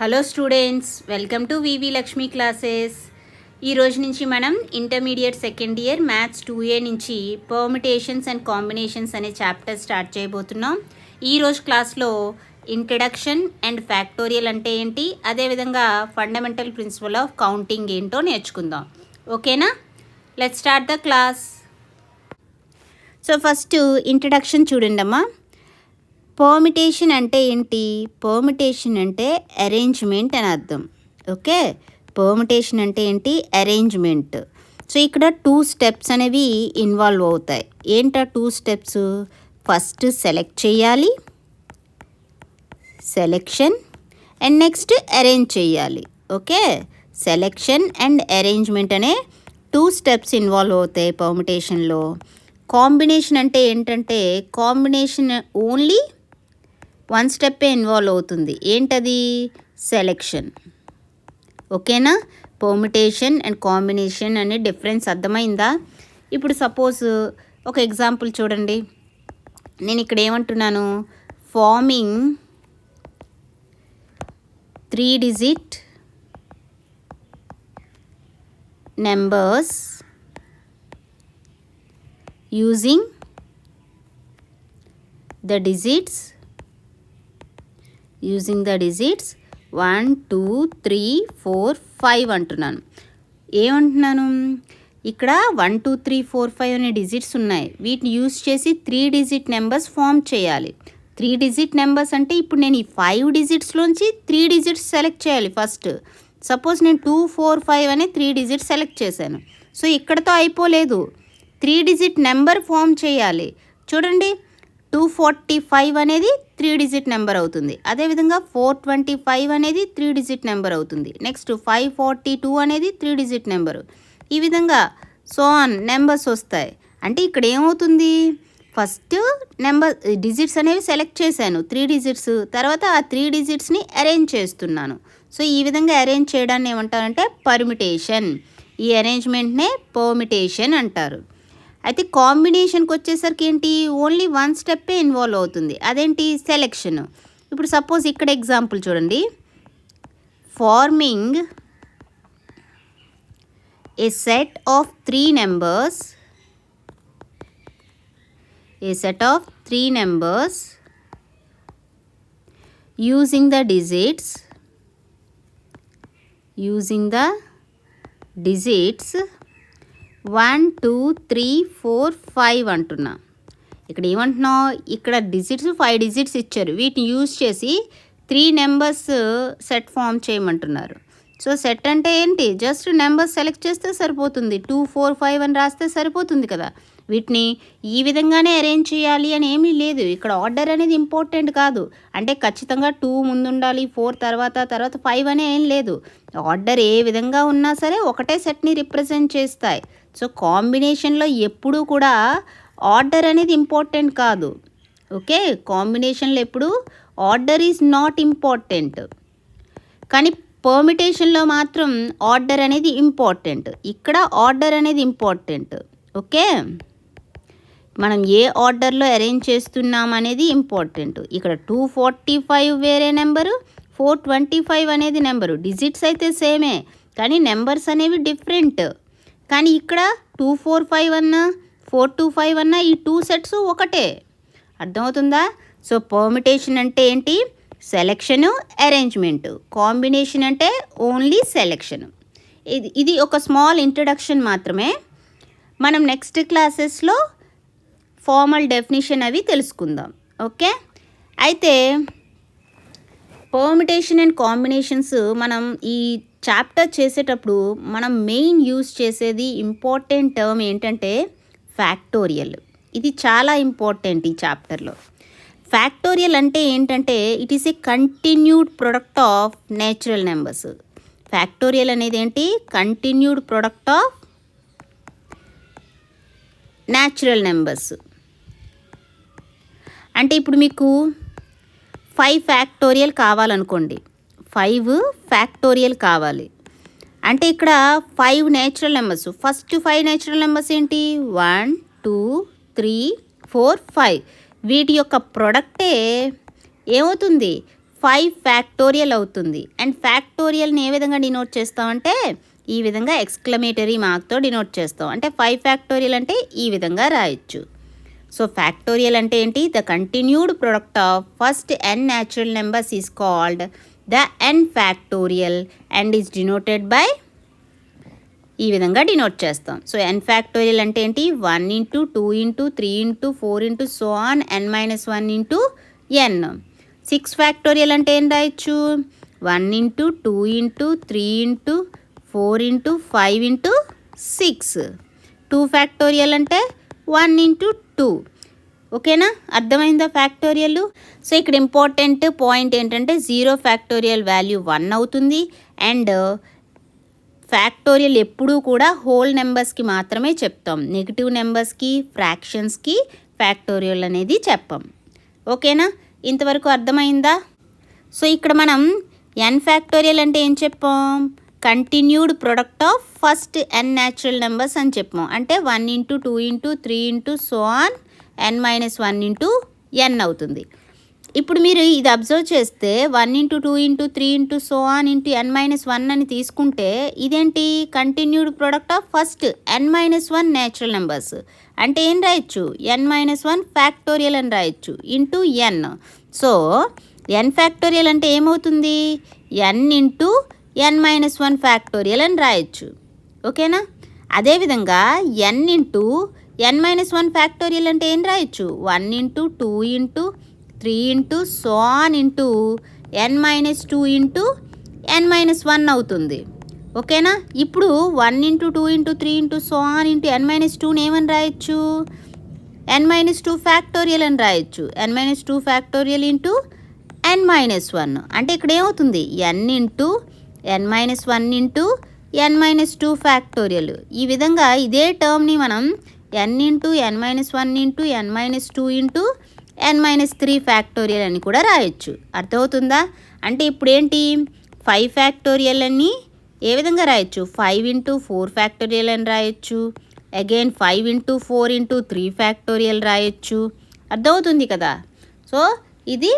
Hello students, welcome to V V Lakshmi classes. ఈ రోజు నుంచి మనం intermediate second year maths 2A నుంచి పర్మిటేషన్స్ అండ్ కాంబినేషన్స్ అనే చాప్టర్ స్టార్ట్ చేయబోతున్నాం. ఈరోజు క్లాస్లో ఇంట్రడక్షన్ అండ్ ఫ్యాక్టోరియల్ అంటే ఏంటి, అదేవిధంగా ఫండమెంటల్ ప్రిన్సిపల్ ఆఫ్ కౌంటింగ్ ఏంటో నేర్చుకుందాం. ఓకేనా? Let's start the class. So first introduction చూడండి అమ్మా. పర్మిటేషన్ అంటే ఏంటి? పర్మిటేషన్ అంటే అరేంజ్మెంట్ అని అర్థం. ఓకే, పర్మిటేషన్ అంటే ఏంటి? అరేంజ్మెంట్. సో ఇక్కడ 2 స్టెప్స్ అనేవి ఇన్వాల్వ్ అవుతాయి. ఏంటా 2 స్టెప్స్? ఫస్ట్ సెలెక్ట్ చేయాలి, సెలెక్షన్, అండ్ నెక్స్ట్ అరేంజ్ చేయాలి. ఓకే, సెలెక్షన్ అండ్ అరేంజ్మెంట్ అనే 2 స్టెప్స్ ఇన్వాల్వ్ అవుతాయి పర్మిటేషన్లో. కాంబినేషన్ అంటే ఏంటంటే కాంబినేషన్ ఓన్లీ 1 స్టెప్పే ఇన్వాల్వ్ అవుతుంది. ఏంటది? సెలెక్షన్. ఓకేనా? పర్మిటేషన్ అండ్ కాంబినేషన్ అనే డిఫరెన్స్ అర్థమైందా? ఇప్పుడు సపోజ్ ఒక ఎగ్జాంపుల్ చూడండి. నేను ఇక్కడ ఏమంటున్నాను? Forming 3 digit numbers using the digits 1 2 3 4 5 అంటున్నాను. ఏమంటున్నాను? ఇక్కడ 1 2 3 4 5 అనే డిజిట్స్ ఉన్నాయి. వీటిని యూజ్ చేసి 3 డిజిట్ నెంబర్స్ ఫామ్ చేయాలి. 3 డిజిట్ నెంబర్స్ అంటే ఇప్పుడు నేను ఈ 5 డిజిట్స్లోంచి 3 డిజిట్స్ సెలెక్ట్ చేయాలి. ఫస్ట్ సపోజ్ నేను 2 4 5 అనే 3 డిజిట్స్ సెలెక్ట్ చేశాను. సో ఇక్కడతో అయిపోలేదు, 3 డిజిట్ నెంబర్ ఫామ్ చేయాలి. చూడండి, 245 అనేది 3 డిజిట్ నెంబర్ అవుతుంది. అదేవిధంగా 425 అనేది 3 డిజిట్ నెంబర్ అవుతుంది. నెక్స్ట్ 542 అనేది 3 డిజిట్ నెంబరు. ఈ విధంగా సో ఆన్ నెంబర్స్ వస్తాయి. అంటే ఇక్కడ ఏమవుతుంది? ఫస్ట్ నెంబర్ డిజిట్స్ అనేవి సెలెక్ట్ చేశాను 3 డిజిట్స్, తర్వాత ఆ 3 డిజిట్స్ని అరేంజ్ చేస్తున్నాను. సో ఈ విధంగా అరేంజ్ చేయడాన్ని ఏమంటారంటే పర్మిటేషన్. ఈ అరేంజ్మెంట్నే పర్మిటేషన్ అంటారు. అయితే కాంబినేషన్కి వచ్చేసరికి ఏంటి? ఓన్లీ 1 స్టెప్పే ఇన్వాల్వ్ అవుతుంది. అదేంటి? సెలెక్షన్. ఇప్పుడు సపోజ్ ఇక్కడ ఎగ్జాంపుల్ చూడండి. Farming A set of 3 numbers using the digits 1 2 3 4 5 అంటున్నా. ఇక్కడ ఏమంటున్నావు? ఇక్కడ డిజిట్స్ 5 డిజిట్స్ ఇచ్చారు. వీటిని యూజ్ చేసి 3 నెంబర్స్ సెట్ ఫామ్ చేయమంటున్నారు. సో సెట్ అంటే ఏంటి? జస్ట్ నెంబర్స్ సెలెక్ట్ చేస్తే సరిపోతుంది. 2 4 5 అని రాస్తే సరిపోతుంది కదా. వీటిని ఈ విధంగానే అరేంజ్ చేయాలి అని ఏమీ లేదు. ఇక్కడ ఆర్డర్ అనేది ఇంపార్టెంట్ కాదు. అంటే ఖచ్చితంగా 2 ముందు ఉండాలి, 4 తర్వాత 5 అనే ఏం లేదు. ఆర్డర్ ఏ విధంగా ఉన్నా సరే ఒకటే సెట్ని రిప్రజెంట్ చేస్తాయి. సో కాంబినేషన్లో ఎప్పుడూ కూడా ఆర్డర్ అనేది ఇంపార్టెంట్ కాదు. ఓకే, కాంబినేషన్లో ఎప్పుడు ఆర్డర్ ఈజ్ నాట్ ఇంపార్టెంట్. కానీ పర్మిటేషన్లో మాత్రం ఆర్డర్ అనేది ఇంపార్టెంట్. ఇక్కడ ఆర్డర్ అనేది ఇంపార్టెంట్. ఓకే, మనం ఏ ఆర్డర్లో అరేంజ్ చేస్తున్నాం అనేది ఇంపార్టెంట్. ఇక్కడ 245 వేరే నెంబరు, 425 అనేది నెంబరు. డిజిట్స్ అయితే సేమే కానీ నెంబర్స్ అనేవి డిఫరెంట్. కానీ ఇక్కడ 245 అన్నా 425 అన్నా ఈ 2 సెట్స్ ఒకటే. అర్థమవుతుందా? సో పర్మిటేషన్ అంటే ఏంటి? Selection, arrangement. కాంబినేషన్ అంటే ఓన్లీ సెలెక్షన్. ఇది ఒక స్మాల్ ఇంట్రడక్షన్ మాత్రమే. మనం నెక్స్ట్ క్లాసెస్లో ఫార్మల్ డెఫినిషన్ అవి తెలుసుకుందాం. ఓకే, అయితే పర్మిటేషన్ అండ్ కాంబినేషన్స్ మనం ఈ చాప్టర్ చేసేటప్పుడు మనం మెయిన్ యూజ్ చేసేది ఇంపార్టెంట్ టర్మ్ ఏంటంటే ఫ్యాక్టోరియల్. ఇది చాలా ఇంపార్టెంట్ ఈ చాప్టర్లో. ఫ్యాక్టోరియల్ అంటే ఏంటంటే it is a continued product of natural numbers. Factorial అనేది ఏంటి? Continued product of natural numbers. అంటే ఇప్పుడు మీకు 5 ఫ్యాక్టోరియల్ కావాలనుకోండి, 5 ఫ్యాక్టోరియల్ కావాలి అంటే ఇక్కడ 5 natural numbers. First 5 natural numbers ఏంటి? 1 2 3 4 5. వీటి యొక్క ప్రొడక్టే ఏమవుతుంది? 5 ఫ్యాక్టోరియల్ అవుతుంది. అండ్ ఫ్యాక్టోరియల్ని ఏ విధంగా డినోట్ చేస్తామంటే ఈ విధంగా ఎక్స్క్లమేటరీ మార్క్తో డినోట్ చేస్తాం. అంటే 5 ఫ్యాక్టోరియల్ అంటే ఈ విధంగా రాయొచ్చు. సో ఫ్యాక్టోరియల్ అంటే ఏంటి? The continued product of first n natural numbers is called the n factorial and is denoted by ఈ విధంగా డినోట్ చేస్తాం. సో n ఫ్యాక్టోరియల్ అంటే ఏంటి? 1 into 2 into 3 into 4 into so on n-1 into n. 6 factorial అంటే ఏం రాయొచ్చు? 1 into 2 into 3 into 4 into 5 into 6. 2 factorial అంటే 1 into 2. ఓకేనా? అర్థమైందా ఫ్యాక్టోరియల్? సో ఇక్కడ ఇంపార్టెంట్ పాయింట్ ఏంటంటే 0 ఫ్యాక్టోరియల్ వాల్యూ 1 అవుతుంది. అండ్ ఫ్యాక్టోరియల్ ఎప్పుడూ కూడా హోల్ నెంబర్స్కి మాత్రమే చెప్తాం. నెగిటివ్ నెంబర్స్కి, ఫ్రాక్షన్స్కి ఫ్యాక్టోరియల్ అనేది చెప్పం. ఓకేనా? ఇంతవరకు అర్థమైందా? సో ఇక్కడ మనం n ఫ్యాక్టోరియల్ అంటే ఏం చెప్పాం? Continued product of first n natural numbers అని చెప్పాం. అంటే 1 into 2 into 3 into so on n-1 into n అవుతుంది. ఇప్పుడు మీరు ఇది అబ్జర్వ్ చేస్తే 1 into 2 into 3 into so on into n-1 అని తీసుకుంటే ఇదేంటి? Continued product of first n-1 natural numbers. అంటే ఏం రాయొచ్చు? n-1 ఫ్యాక్టోరియల్ అని రాయొచ్చు into n. So n factorial అంటే ఏమవుతుంది? n ఇంటూ n-1 ఫ్యాక్టోరియల్ అని రాయొచ్చు. ఓకేనా? అదేవిధంగా n ఇంటూ n-1 ఫ్యాక్టోరియల్ అంటే ఏం రాయొచ్చు? 1 into 2 into 3 into so on into n-2 into n-1 అవుతుంది. ఓకేనా? ఇప్పుడు 1 into 2 into 3 into so on into n-2ని ఏమని రాయొచ్చు? n-2 ఫ్యాక్టోరియల్ అని రాయొచ్చు. n-2 ఫ్యాక్టోరియల్ ఇంటూ n-1 అంటే ఇక్కడ ఏమవుతుంది? n into n-1 into n-2 factorial. ఈ విధంగా ఇదే టర్మ్ని మనం n into n-1 into n-2 into n-3 factorial అని కూడా రాయొచ్చు. అర్థమవుతుందా? అంటే ఇప్పుడు ఏంటి? 5 ఫ్యాక్టోరియల్ అని ఏ విధంగా రాయొచ్చు? 5 ఇంటూ 4 ఫ్యాక్టోరియల్ అని రాయొచ్చు. అగైన్ 5 ఇంటూ 4 ఇంటూ 3 ఫ్యాక్టోరియల్ రాయొచ్చు. అర్థమవుతుంది కదా? సో ఇది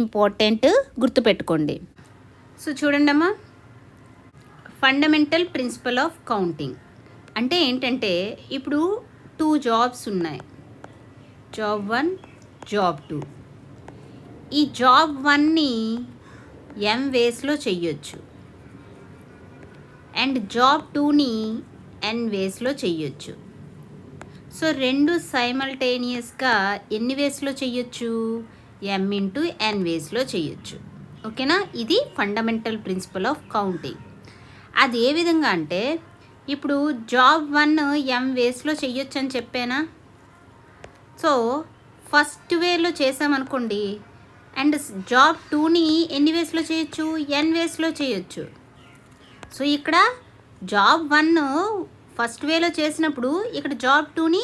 ఇంపార్టెంట్, గుర్తుపెట్టుకోండి. సో చూడండి అమ్మా, ఫండమెంటల్ ప్రిన్సిపల్ ఆఫ్ కౌంటింగ్ అంటే ఏంటంటే ఇప్పుడు 2 జాబ్స్ ఉన్నాయి. Job 1, job 2. ఈ జాబ్ 1ని m వేస్లో చెయ్యొచ్చు అండ్ జాబ్ 2ని n వేస్లో చెయ్యొచ్చు. సో రెండు సైమల్టేనియస్గా ఎన్ని వేస్లో చెయ్యొచ్చు? m ఇంటూ n వేస్లో చెయ్యొచ్చు. ఓకేనా? ఇది ఫండమెంటల్ ప్రిన్సిపల్ ఆఫ్ కౌంటింగ్. అది ఏ విధంగా అంటే ఇప్పుడు జాబ్ 1 m వేస్లో చెయ్యొచ్చు అని చెప్పానా? సో ఫస్ట్ వేలో చేసామనుకోండి అండ్ జాబ్ 2ని ఎన్ని వేస్లో చేయొచ్చు? n వేస్లో చేయొచ్చు. సో ఇక్కడ జాబ్ 1 ఫస్ట్ వేలో చేసినప్పుడు ఇక్కడ జాబ్ 2ని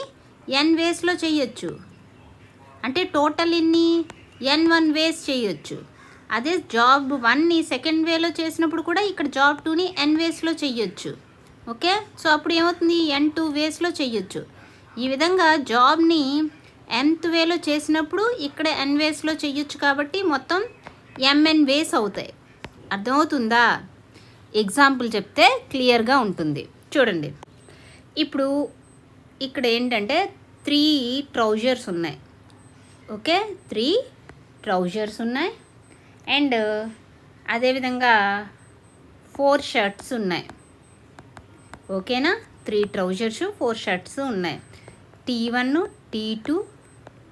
n వేస్లో చేయొచ్చు. అంటే టోటల్ ఎన్ని? n1 వేస్ చేయొచ్చు. అదే జాబ్ 1ని సెకండ్ వేలో చేసినప్పుడు కూడా ఇక్కడ జాబ్ 2ని n వేస్లో చెయ్యొచ్చు. ఓకే? సో అప్పుడు ఏమవుతుంది? n2 వేస్లో చెయ్యొచ్చు. ఈ విధంగా జాబ్ని nth వేలో చేసినప్పుడు ఇక్కడ n వేస్లో చెయ్యొచ్చు కాబట్టి మొత్తం mn వేస్ అవుతాయి. అర్థమవుతుందా? ఎగ్జాంపుల్ చెప్తే క్లియర్గా ఉంటుంది. చూడండి, ఇప్పుడు ఇక్కడ ఏంటంటే 3 ట్రౌజర్స్ ఉన్నాయి. ఓకే, 3 ట్రౌజర్స్ ఉన్నాయి అండ్ అదేవిధంగా 4 షర్ట్స్ ఉన్నాయి. ఓకేనా? 3 ట్రౌజర్స్ 4 షర్ట్స్ ఉన్నాయి. T1, T2,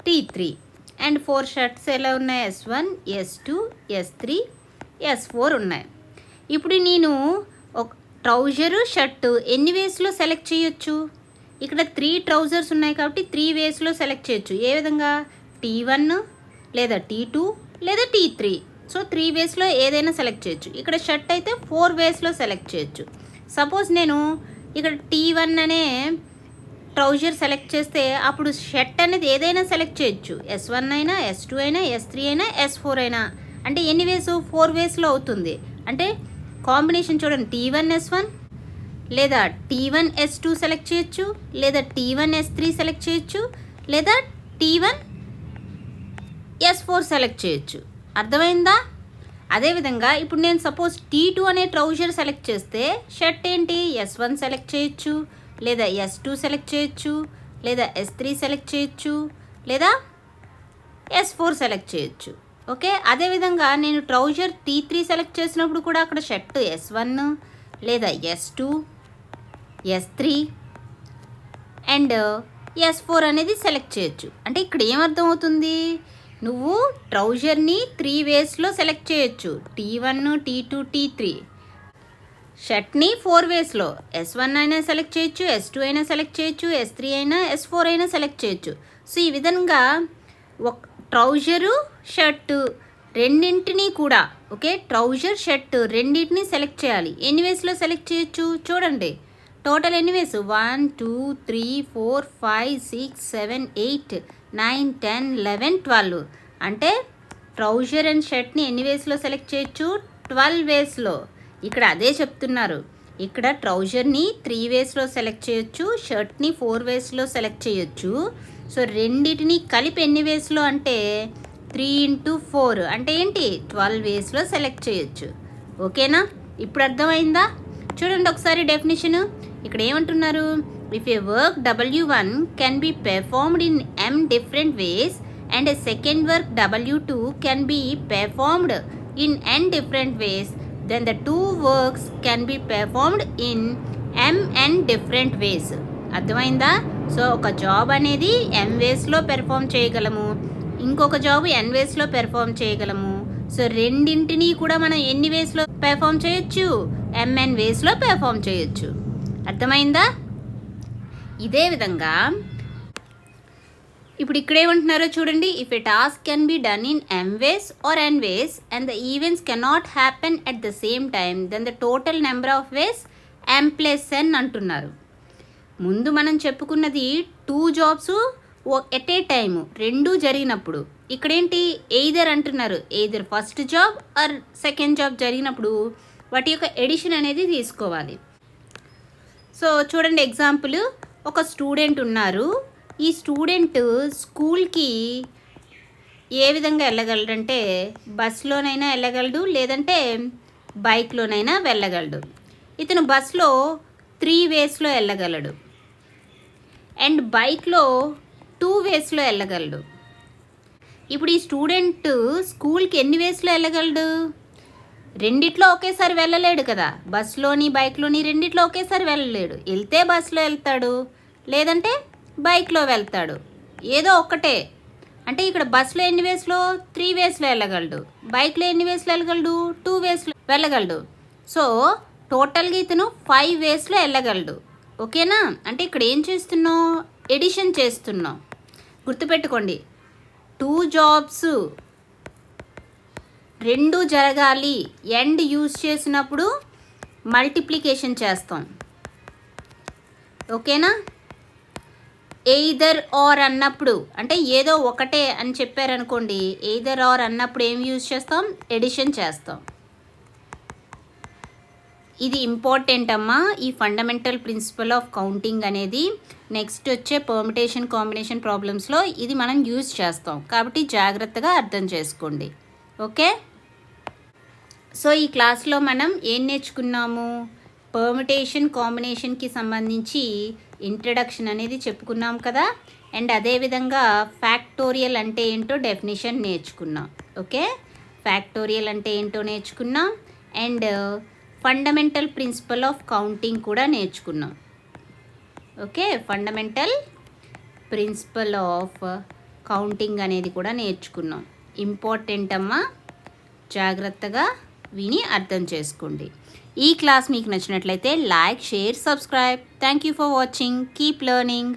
T3 and 4 shirts ఎలా ఉన్నాయి? S1, S2, S3, S4 ఉన్నాయి. ఇప్పుడు నేను ఒక ట్రౌజరు షర్టు ఎన్ని వేస్లో సెలెక్ట్ చేయొచ్చు? ఇక్కడ 3 ట్రౌజర్స్ ఉన్నాయి కాబట్టి 3 వేస్లో సెలెక్ట్ చేయొచ్చు. ఏ విధంగా? T1 లేదా T2 లేదా T3. సో 3 వేస్లో ఏదైనా సెలెక్ట్ చేయొచ్చు. ఇక్కడ షర్ట్ అయితే 4 వేస్లో సెలెక్ట్ చేయొచ్చు. సపోజ్ నేను ఇక్కడ T1 అనే ట్రౌజర్ సెలెక్ట్ చేస్తే అప్పుడు షర్ట్ అనేది ఏదైనా సెలెక్ట్ చేయొచ్చు. S1 అయినా, S2 అయినా, S3 అయినా, S4 అయినా. అంటే ఎన్ని వేసు? 4 వేస్లో అవుతుంది. అంటే కాంబినేషన్ చూడండి, T1 S1 లేదా T1 S2 సెలెక్ట్ చేయొచ్చు, లేదా T1 S3 సెలెక్ట్ చేయొచ్చు, లేదా T1 S4 సెలెక్ట్ చేయొచ్చు. అర్థమైందా? అదేవిధంగా ఇప్పుడు నేను సపోజ్ T2 అనే ట్రౌజర్ సెలెక్ట్ చేస్తే షర్ట్ ఏంటి S1 సెలెక్ట్ చేయొచ్చు, లేదా S2 సెలెక్ట్ చేయొచ్చు, లేదా S3 సెలెక్ట్ చేయొచ్చు, లేదా S4 సెలెక్ట్ చేయొచ్చు. ఓకే, అదేవిధంగా నేను ట్రౌజర్ T3 సెలెక్ట్ చేసినప్పుడు కూడా అక్కడ షర్ట్ S1 లేదా S2, S3 అండ్ S4 అనేది సెలెక్ట్ చేయొచ్చు. అంటే ఇక్కడ ఏమర్థం అవుతుంది, నువ్వు ట్రౌజర్ని 3 వేస్లో సెలెక్ట్ చేయొచ్చు, T1, T2, T3. షర్ట్ని 4 వేస్లో S1 అయినా సెలెక్ట్ చేయొచ్చు, S2 అయినా సెలెక్ట్ చేయొచ్చు, S3 అయినా, S4 అయినా సెలెక్ట్ చేయొచ్చు. సో ఈ విధంగా ఒక ట్రౌజరు షర్టు రెండింటినీ కూడా, ఓకే, ట్రౌజర్ షర్ట్ రెండింటినీ సెలెక్ట్ చేయాలి. ఎన్ని వేస్లో సెలెక్ట్ చేయొచ్చు చూడండి. టోటల్ ఎన్ని వేస్, 1 2 3 4 5 6 7 8 9 10 11 12. అంటే ట్రౌజర్ అండ్ షర్ట్ని ఎన్ని వేస్లో సెలెక్ట్ చేయొచ్చు, 12 వేస్లో. ఇక్కడ అదే చెప్తున్నారు, ఇక్కడ ట్రౌజర్ని 3 వేస్లో సెలెక్ట్ చేయొచ్చు, షర్ట్ని 4 వేస్లో సెలెక్ట్ చేయొచ్చు. సో రెండింటిని కలిపి ఎన్ని వేస్లో అంటే 3 into 4 అంటే ఏంటి, 12 వేస్లో సెలెక్ట్ చేయొచ్చు. ఓకేనా, ఇప్పుడు అర్థమైందా? చూడండి ఒకసారి డెఫినేషన్. ఇక్కడ ఏమంటున్నారు, if A work W1 can be performed in M different ways and A second work W2 can be performed in N different ways, then the two works can be performed in MN different ways. అర్థమైందా? So ఒక job అనేది M వేస్లో perform చేయగలము, ఇంకొక job N వేస్లో perform చేయగలము. So రెండింటినీ కూడా మనం ఎన్ని వేస్లో పెర్ఫామ్ చేయొచ్చు, MN వేస్లో పెర్ఫామ్ చేయొచ్చు. అర్థమైందా? ఇదే విధంగా ఇప్పుడు ఇక్కడ ఏమంటున్నారో చూడండి. If a task can be done in M ways or N ways and the events cannot happen at the same time then the total number of ways M+N అంటున్నారు. ముందు మనం చెప్పుకున్నది 2 జాబ్స్ ఎట్ ఏ టైము, 2 జరిగినప్పుడు. ఇక్కడేంటి, either అంటున్నారు, either first job or second job జరిగినప్పుడు వాటి యొక్క edition అనేది తీసుకోవాలి. సో చూడండి ఎగ్జాంపుల్, ఒక స్టూడెంట్ ఉన్నారు. ఈ స్టూడెంట్ స్కూల్కి ఏ విధంగా వెళ్ళగలడంటే బస్లోనైనా వెళ్ళగలడు, లేదంటే బైక్లోనైనా వెళ్ళగలడు. ఇతను బస్లో 3 వేస్లో వెళ్ళగలడు అండ్ బైక్లో 2 వేస్లో వెళ్ళగలడు. ఇప్పుడు ఈ స్టూడెంట్ స్కూల్కి ఎన్ని వేస్లో వెళ్ళగలడు, రెండిట్లో ఒకేసారి వెళ్ళలేడు కదా, బస్లోని బైక్లోని రెండిట్లో ఒకేసారి వెళ్ళలేడు. వెళ్తే బస్లో వెళ్తాడు, లేదంటే బైక్లో వెళ్తాడు, ఏదో ఒక్కటే. అంటే ఇక్కడ బస్లో ఎన్ని వేస్లో 3 వేస్లో వెళ్ళగలడు, బైక్లో ఎన్ని వేస్లో వెళ్ళగలడు 2 వేస్లో వెళ్ళగలడు. సో టోటల్గా ఇతను 5 వేస్లో వెళ్ళగలడు. ఓకేనా, అంటే ఇక్కడ ఏం చేస్తున్నావు, ఎడిషన్ చేస్తున్నాం. గుర్తుపెట్టుకోండి, 2 జాబ్స్ 2 జరగాలి, ఎండ్ యూజ్ చేసినప్పుడు మల్టిప్లికేషన్ చేస్తాం. ఓకేనా, ఎయిదర్ ఆర్ అన్నప్పుడు, అంటే ఏదో ఒకటే అని చెప్పారనుకోండి, ఎయిదర్ ఆర్ అన్నప్పుడు ఏం యూజ్ చేస్తాం, ఎడిషన్ చేస్తాం. ఇది ఇంపార్టెంట్ అమ్మా, ఈ ఫండమెంటల్ ప్రిన్సిపల్ ఆఫ్ కౌంటింగ్ అనేది నెక్స్ట్ వచ్చే పర్మిటేషన్ కాంబినేషన్ ప్రాబ్లమ్స్లో ఇది మనం యూజ్ చేస్తాం. కాబట్టి జాగ్రత్తగా అర్థం చేసుకోండి. ఓకే, సో ఈ క్లాస్లో మనం ఏం నేర్చుకున్నాము, పర్మిటేషన్ కాంబినేషన్కి సంబంధించి ఇంట్రడక్షన్ అనేది చెప్పుకున్నాం కదా, అండ్ అదేవిధంగా ఫ్యాక్టోరియల్ అంటే ఏంటో డెఫినేషన్ నేర్చుకున్నాం. ఓకే, ఫ్యాక్టోరియల్ అంటే ఏంటో నేర్చుకున్నాం and fundamental principal of counting కూడా నేర్చుకున్నాం. Okay, fundamental principal of counting అనేది కూడా నేర్చుకున్నాం. ఇంపార్టెంట్ అమ్మా, జాగ్రత్తగా విని అర్థం చేసుకోండి. ఈ క్లాస్ మీకు నచ్చినట్లయితే like, share, subscribe. Thank you for watching. Keep learning.